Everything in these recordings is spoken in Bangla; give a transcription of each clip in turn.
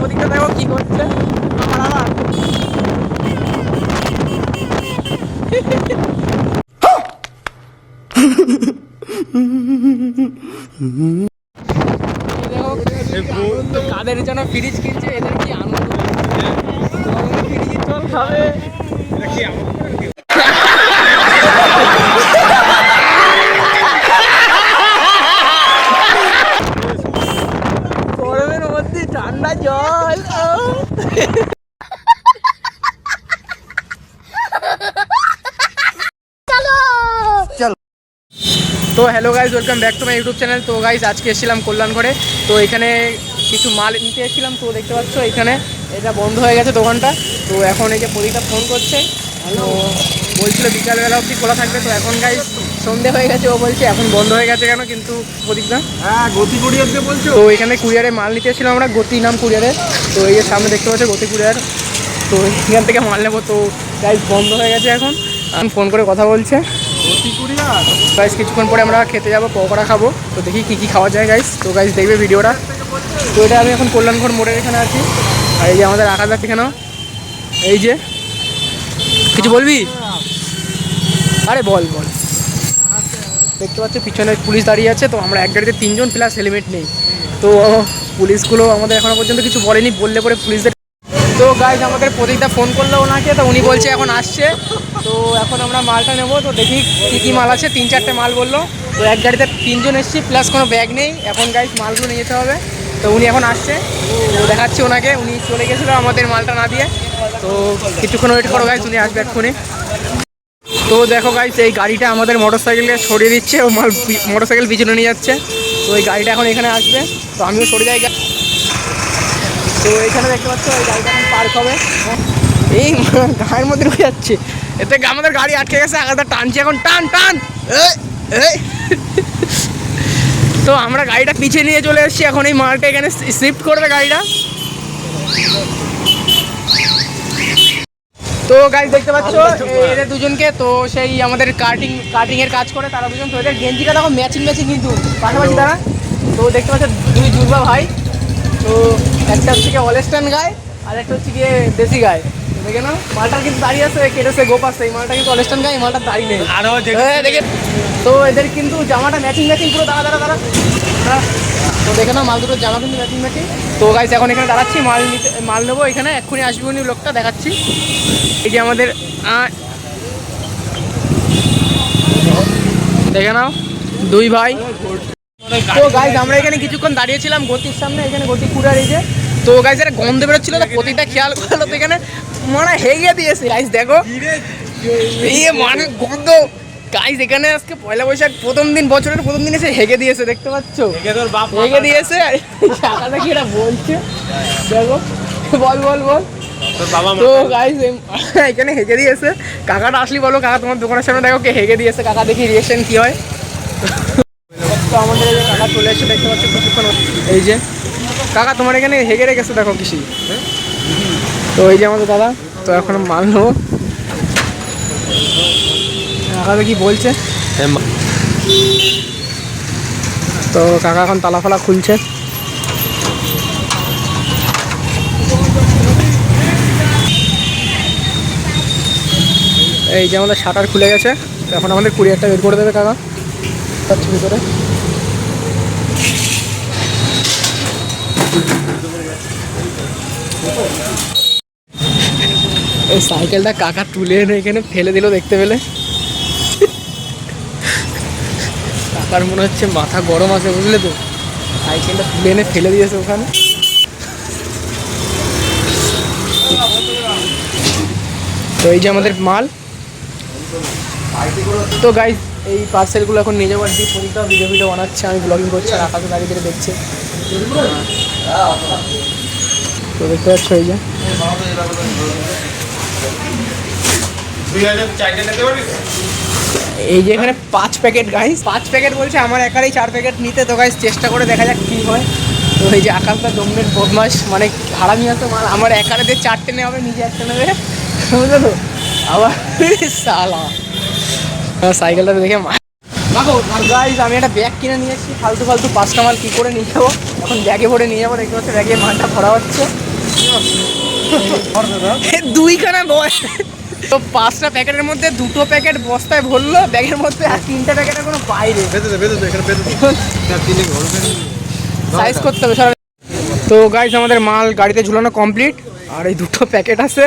প্রতীকটা দেখো কি করছে। আবার কাদের যেন ফ্রিজ কিনছে, এদের কি আনন্দ। ফ্রিজের জল খাবে। গরমের মধ্যে ঠান্ডা জল। তো hello guys, welcome back to my YouTube channel. তো গাইজ আজকে এসেছিলাম কল্যাণগড়ে। তো এখানে কিছু মাল নিতে এসেছিলাম। তো দেখতে পাচ্ছ এখানে এটা বন্ধ হয়ে গেছে দোকানটা। তো এখন এই যে প্রদীপটা ফোন করছে, তো বলছিল বিকালবেলা অবধি খোলা থাকবে। তো এখন গাইজ সন্ধে হয়ে গেছে, ও বলছে এখন বন্ধ হয়ে গেছে কেন, কিন্তু প্রদীপটা গতি কুরিয়ার দিয়ে বলছো। তো এখানে কুরিয়ারে মাল নিতে এসেছিলাম আমরা, গতি নাম কুরিয়ারে। তো এই যে সামনে দেখতে পাচ্ছ গতি কুরিয়ার। তো এখান থেকে মাল নেবো। তো গাইজ বন্ধ হয়ে গেছে এখন ফোন করে কথা বলছে। গাইজ কিছুক্ষণ পরে আমরা খেতে যাবো, পকোড়া খাবো। তো দেখি কী কী খাওয়া যায় গাইজ। তো গাইজ দেখবে ভিডিওটা। তো এটা আমি এখন কল্যাণগড় মোড়ের এখানে আছি। আর এই যে আমাদের আকাশ দা এখানে, এই যে কিছু বলবি? আরে বল বল। দেখতে পাচ্ছ পিছনে পুলিশ দাঁড়িয়ে আছে। তো আমরা এক গাড়িতে 3 জন প্লাস হেলমেট নেই। তো পুলিশগুলো আমাদের এখনো পর্যন্ত কিছু বলেনি, বললে পরে পুলিশদের। তো গাইজ আমাদের প্রদীপদা ফোন করলো ওনাকে, তো উনি বলছে এখন আসছে। তো এখন আমরা মালটা নেবো। তো দেখি কী কী মাল আছে, 3-4টে মাল বললো। তো এক গাড়িতে 3 জন এসেছি, প্লাস কোনো ব্যাগ নেই। এখন গাইজ মালগুলো নিয়ে যেতে হবে। তো উনি এখন আসছে, তো দেখাচ্ছি ওনাকে। উনি চলে গেছিলো আমাদের মালটা না দিয়ে। তো কিছুক্ষণ ওয়েট করো গাইজ, উনি আসবে এক্ষুনি। তো দেখো গাইজ এই গাড়িটা আমাদের মোটরসাইকেলকে সরিয়ে দিচ্ছে, ও মাল মোটরসাইকেল পিছনে নিয়ে যাচ্ছে। তো এই গাড়িটা এখন এখানে আসবে। তো আমিও সরে যাই। তো এখানে দেখতে পাচ্ছ এই গাড়িটা এখন পার্ক হবে। এই গায়ের মধ্যে ঢুকে যাচ্ছে, এতে আমাদের গাড়ি আটকে গেছে। আগাটা টানছি এখন, টান টান। তো আমরা গাড়িটা পিছিয়ে নিয়ে চলে এসেছি। এখন এই মালটা এখানে শিফট করবে গাড়িটা। তো গাইজ দেখতে পাচ্ছ এদের দুজনকে। তো সেই আমাদের কাটিংয়ের কাজ করে তারা দুজন। তো এদের গেঞ্জিটা দেখো ম্যাচিং কিন্তু পাশাপাশি তারা। তো দেখতে পাচ্ছ দুই জুরবা ভাই। তো একটা হচ্ছে গিয়ে ওয়েস্টার্ন গায়ে, আর একটা হচ্ছে গিয়ে দেশি গায়ে। দেখে না মালটার কিন্তু দাঁড়িয়ে আছে, কেটেছে গোপ আছে। এই মালটা কিন্তু ওয়েস্টার্ন গায়ে, এই মালটার দাঁড়িয়ে নেই। দেখে তো এদের কিন্তু জামাটা ম্যাচিং পুরো। দাঁড়া। তো দেখে না মাল দুটোর জামা কিন্তু ম্যাচিং। তো গাইস এখন এখানে দাঁড়াচ্ছি, মাল নেবো এখানে। এক্ষুনি আসবে উনি লোকটা, দেখাচ্ছি। এই যে আমাদের দেখে নাও দুই ভাই। তো গাইজ আমরা এখানে কিছুক্ষণ দাঁড়িয়েছিলাম গতির সামনে, এখানে গতি কুড়ার এই যে। তো গাইজ একটা গন্ধ বেরোচ্ছিল, তো প্রতিটা খেয়াল করলো। তো এখানে মানে হেগে দিয়েছে গাইজ, দেখো এই মানে গন্ধ। গাইজ এখানে আজকে পয়লা বৈশাখ বছরের প্রথম দিন এসে হেগে দিয়েছে, দেখতে পাচ্ছ হেগে দিয়েছে। কাকাটা কি এটা বলছে দেখো, বল বল বল। তো গাইজ এখানে হেগে দিয়েছে। কাকাটা আসলি বলো, কাকা তোমার দোকানের সামনে দেখো কে হেগে দিয়েছে। কাকা দেখি রিয়েকশন কি হয়। তো আমাদের এই যে কাকা চলে এসে, দেখতে পাচ্ছি কিছুক্ষণ। এই যে কাকা তোমার এখানে হেগে রেখেছে দেখো কৃষি। তো এই যে আমাদের দাদা। তো এখন মাল নেবো। কাকা কি বলছে, তো কাকা এখন তালা ফালা খুলছে। এই যে আমাদের শাটার খুলে গেছে। এখন আমাদের কুরিয়ারটা বের করে দেবে কাকা তার ভিতরে। এই সাইকেলটা কাকা তুলে এনে এখানে ফেলে দিল, দেখতে পেলে। কাকার মনে হচ্ছে মাথা গরম আছে, বুঝলে তো। সাইকেলটা তুলে এনে ফেলে দিয়েছে ওখানে। তো এই যে আমাদের মাল। তো গাইজ এই পার্সেলগুলো এখন নিয়ে যাবার দিয়ে পরীক্ষা ভিডিও বানাচ্ছে, আমি ব্লগিং করছি, আর আকাশে দাঁড়িয়ে দিয়ে দেখছে। তো দেখতে পাচ্ছ এই যে এই যে এখানে 5 প্যাকেট গাইস, 5 প্যাকেট বলছে, আমার একারই 4 প্যাকেট নিতে। তো গাইস চেষ্টা করে দেখা যাক কী হয়। তো এই যে আকাশটা জম্মের বদমাস, মানে হারামি আছে মাল। আমার একারে দিয়ে 4টে নেওয়া হবে, নিজে একটা নেবে, বুঝলো তো। আবার সালা সাইকেলটা দেখে গাইস আমি একটা ব্যাগ কিনে নিয়েছি, ফালতু 5টা মাল কী করে নিয়ে যাবো। এখন ব্যাগে ভরে নিয়ে যাবো, দেখতে পাচ্ছি ব্যাগে মালটা ভরা হচ্ছে। দুইখানা তো 5টা প্যাকেটের মধ্যে 2টো প্যাকেট বস্তায় ভরলো ব্যাগের মধ্যে, আর 3টে প্যাকেটের কোনো বাইরে সাইজ করতে হবে সারা। তো গাইস আমাদের মাল গাড়িতে ঝুলানো কমপ্লিট, আর এই 2টো প্যাকেট আছে,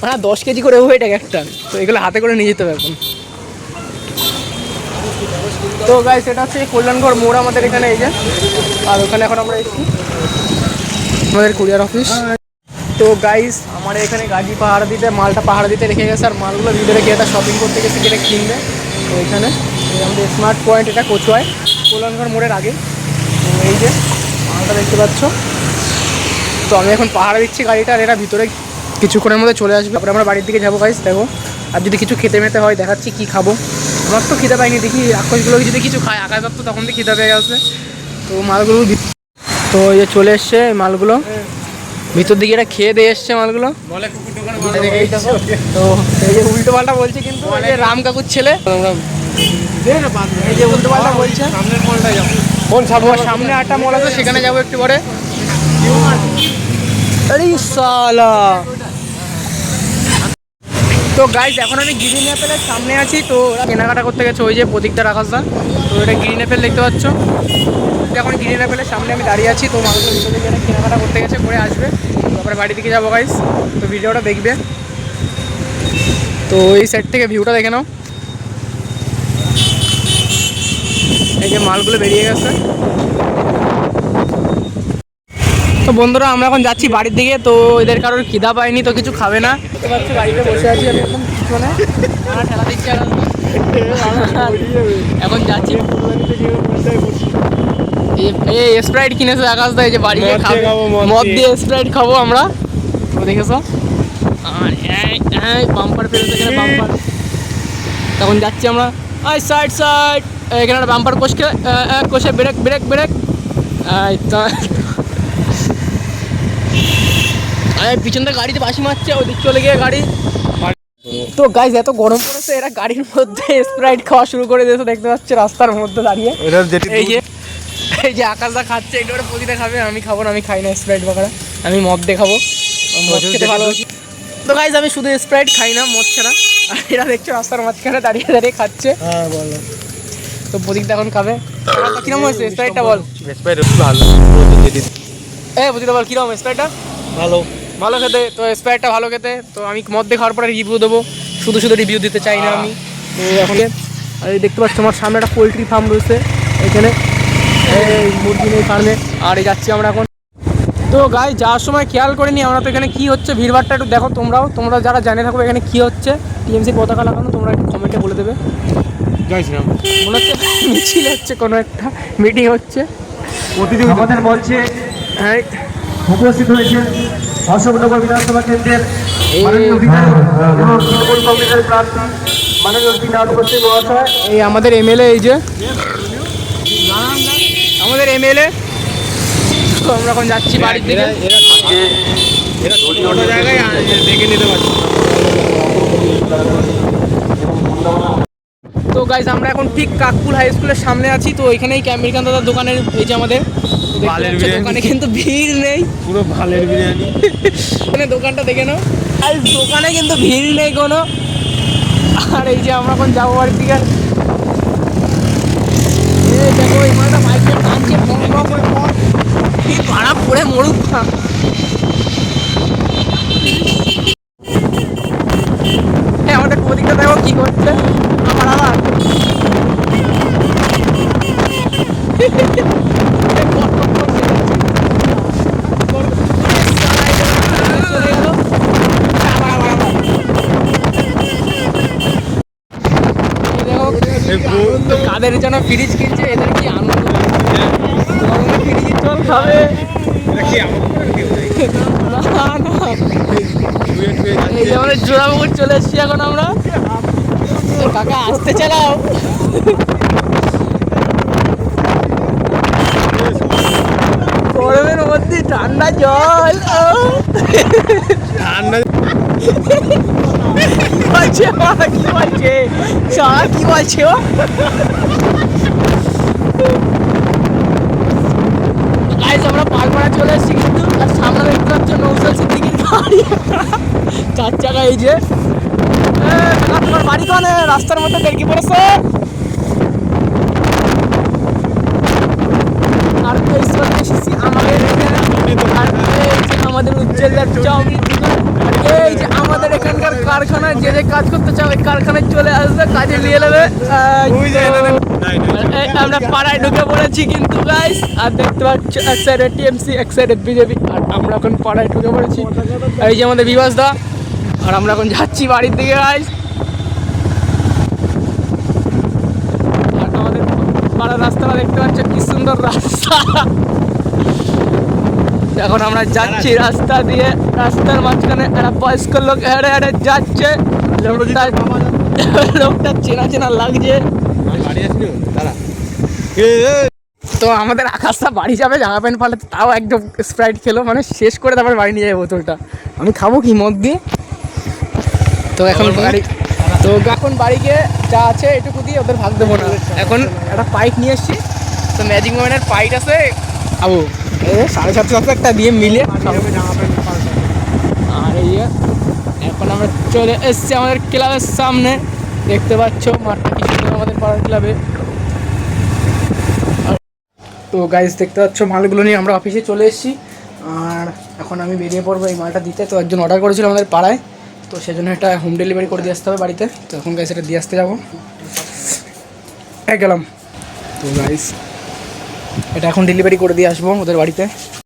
মানে 10 কেজি করে ওয়েট একটা, তো এগুলো হাতে করে নিয়ে যেতে হবে এখন। তো গাইস এটা হচ্ছে কল্যাণগড় মোড় আমাদের এখানে, এই যে, আর ওখানে এখন আমরা এসেছি আমাদের কুরিয়ার অফিস। তো গাইস আমার এখানে গাড়ি পাহারা দিতে, মালটা পাহারা দিতে রেখে গেছে, আর মালগুলো ভিতরে গিয়ে একটা শপিং করতে গেছে, গিয়ে কিনবে। তো এখানে আমাদের স্মার্ট পয়েন্ট, এটা কচুয়ায় কল্যাণগড় মোড়ের আগে। তো এই যে মালটা দেখতে পাচ্ছ, তো আমি এখন পাহারা দিচ্ছি গাড়িটা, আর এরা ভিতরে কিছুক্ষণের মধ্যে চলে আসবে, তারপরে আমরা বাড়ির দিকে যাবো গাইস। দেখো, আর যদি কিছু খেতে মেতে হয় দেখাচ্ছি কি খাবো। আমার তো খিদে পাইনি, দেখি রাক্ষসগুলো যদি কিছু খায় আকাশ দত্ত তখন তো খিদে পেয়ে গেছে। তো মালগুলো তো এই যে চলে এসছে মালগুলো, ভিতর দিকে এটা খেয়ে দিয়ে এসছে মালগুলো। তো এই যে উল্টো পাল্টা বলছে, কিন্তু এই যে রাম কাকুর ছেলে এই যে উল্টো পাল্টা বলছে। সামনে 8টা মল আছে, সেখানে যাবো একটু পরে। আরে শালা। তো গাইস এখন আমি গ্রিন অ্যাপেলের সামনে আছি, তো ওরা কেনাকাটা করতে গেছে, ওই যে প্রতীকদার আকাশদা। তো এটা গ্রিন অ্যাপেল দেখতে পাচ্ছ, এখন গ্রিন অ্যাপেলের সামনে আমি দাঁড়িয়ে আছি। তো মানুষের ভিতরে যারা কেনাকাটা করতে গেছে করে আসবে, তারপরে বাড়ি দিকে যাবো গাইস। তো ভিডিওটা দেখবে, তো এই সাইড থেকে ভিউটা দেখে নাও। এই যে মালগুলো বেরিয়ে গেছে। তো বন্ধুরা আমরা এখন যাচ্ছি বাড়ির দিকে। তো এদের কারোর খিদা পায়নি, তো কিছু খাবে না, দেখতে পাচ্ছি বাড়িতে বসে আছি আমি এখন পিছনে, আমার ঠেলা দিচ্ছে এখন যাচ্ছি। এই স্প্রাইট কিনেছে আকাশ দা, এই যে বাড়ি গিয়ে খাবো, মদ দিয়ে স্প্রাইট খাবো আমরা। তো দেখেছো, আর বাম্পার পেরেছে এখানে, বাম্পার। তখন যাচ্ছি আমরা, আই সাইড সাইড, এখানে একটা বাম্পার কষে ব্রেক ব্রেক ব্রেক। পিছন থেকে গাড়িতে বাসি মারছে, ওদিক চলে গিয়ে গাড়ি। তো গাইস এত গরম পড়েছে, এরা গাড়ির মধ্যে স্প্রাইট খাওয়া শুরু করে দিয়েছে, দেখতে পাচ্ছে রাস্তার মধ্যে দাঁড়িয়ে। এই যে আকাশদা খাচ্ছে, এটা ওরা প্রতিটা খাবে, আমি খাবো না, আমি খাই না স্প্রাইট বাগারা, আমি মদ দিয়ে খাবো, মদ খেতে ভালো। তো গাইস আমি শুধু স্প্রাইট খাই না, মদ ছাড়া। আর এরা দেখছো রাস্তার মাঝখানে দাঁড়িয়ে দাঁড়িয়ে খাচ্ছে। হ্যাঁ বলো। তো প্রতীকটা এখন খাবে। কিরকম হয়েছে স্প্রাইটটা বল? স্প্রাইট ভালো। প্রতীকটা বল কিরকম স্প্রাইটটা? ভালো ভালো খেতে। তো স্প্রাইটটা ভালো খেতে। তো আমি মদ দিয়ে খাওয়ার পরে রিভিউ দেবো, শুধু শুধু রিভিউ দিতে চাই না আমি। তো এখন আর এই দেখতে পাচ্ছ আমার সামনে একটা পোলট্রি ফার্ম রয়েছে, এখানে এই মুরগি নেই ফার্মে। আর এই যাচ্ছি আমরা এখন। তো গাই যাওয়ার সময় খেয়াল করে নি আমরা, তো এখানে কী হচ্ছে ভিড়ভাড়টা একটু দেখো তোমরা যারা জানে থাকবে এখানে কী হচ্ছে। টিএমসির পতাকা লাগানো, তোমরা একটু কমেন্টে বলে দেবে। জয় শ্রীরাম। মনে হচ্ছে মিছিল হচ্ছে, কোনো একটা মিটিং হচ্ছে। আমাদের মঞ্চে হ্যাঁ উপস্থিত হয়েছেন অশোকনগর বিধানসভা কেন্দ্রের মাননীয় বিধায়ক এবং তৃণমূল কংগ্রেসের প্রার্থী মাননীয় বিধায়ক উপস্থিত মহাশয়। এই আমাদের এমএলএ, এই যে আমাদের এমএলএ। তো আমরা এখন যাচ্ছি বাড়ির দিকে। ছোট জায়গায় দেখে নিতে পারছি। তো গাইজ আমরা এখন ঠিক কাকপুর হাই স্কুলের সামনে আছি। তো এখানেই ক্যামেরিকান দাদার দোকানের, এই যে আমাদের দোকানে কিন্তু ভিড় নেই, পুরো ভালের বিরিয়ানি। এখানে দোকানটা দেখে নাও, আর দোকানে কিন্তু ভিড় নেই কোনো। আর এই যে আমরা এখন যাবো বাড়ির দিকে। দেখো এই মালটা বাইকে টানছে, ভাড়া পড়ে মরুক না। আমাদের প্রদীপটা দেখো কি করছে, আমার আবার কাদের যেন ফ্রিজ কিনছে, এদের কি আনন্দ, গরমে ফ্রিজের জল খাবে। এই যে আমাদের জোড়াপুকুর চলে এসছি এখন আমরা। কাকা আসতে চালাও। গরমের মধ্যে ঠান্ডা জল, ঠান্ডা বলছে কি বলছে সারা, কি বলছে ও? গাইস আমরা পালপাড়া চলে এসেছি কিন্তু, আর সামনে দেখতে পাচ্ছ নৌসাদ সিদ্দিকী কাকা এই যে কাকা তোমার বাড়ি কোনে রাস্তার মধ্যে দেড়কি পড়েছে আর এসেছি আমাদের আর এই যে আমাদের উজ্জ্বলের চাউমিন এই যে আমাদের এখানকার কারখানায় যে যে কাজ করতে চাও ওই কারখানায় চলে আসবে কাজে নিয়ে নেবে আমরা পাড়ায় ঢুকে পড়েছি কিন্তু গাইস আর দেখতে পাচ্ছ এক সাইডে টিএমসি এক সাইডে বিজেপি আর আমরা এখন পাড়ায় ঢুকে পড়েছি এই যে আমাদের বিভাস দা আর আমরা এখন যাচ্ছি বাড়ির দিকে গাইস আর আমাদের পাড়ার রাস্তাটা দেখতে পাচ্ছ কি সুন্দর রাস্তা এখন আমরা যাচ্ছি রাস্তা দিয়ে রাস্তার মাঝখানে একটা বয়স্ক লোক হেঁটে হেঁটে যাচ্ছে লোকটা চেনা চেনা লাগছে তো আমাদের আকাশটা বাড়ি যাবে জামা প্যান্ট পাল্টাতে তাও একদম স্প্রাইট খেলো মানে শেষ করে তারপর বাড়ি নিয়ে যাবে বোতলটা আমি খাবো কি মদ দিয়ে তো এখন বাড়ি তো এখন বাড়ি গিয়ে যা আছে এটুকু দিয়ে ওদের ভাগ দেবো না এখন একটা পাইপ নিয়ে এসছি তো ম্যাজিক মোমেন্টের পাইপ আছে আবু 750 একটা দিয়ে মিলে আর এই এখন আমরা চলে এসছি আমাদের ক্লাবের সামনে দেখতে পাচ্ছ মাঠটা কি সুন্দর আমাদের পাড়ার ক্লাবে তো গাইজ দেখতে পাচ্ছ মালগুলো নিয়ে আমরা অফিসে চলে এসেছি আর এখন আমি বেরিয়ে পড়বো এই মালটা দিতে তো একজন অর্ডার করেছিল আমাদের পাড়ায় তো সেজন্য এটা হোম ডেলিভারি করে দিয়ে আসতে হবে বাড়িতে তো এখন গাইজ এটা দিয়ে আসতে যাবো গেলাম তো গাইজ এটা এখন ডেলিভারি করে দিয়ে আসবো ওদের বাড়িতে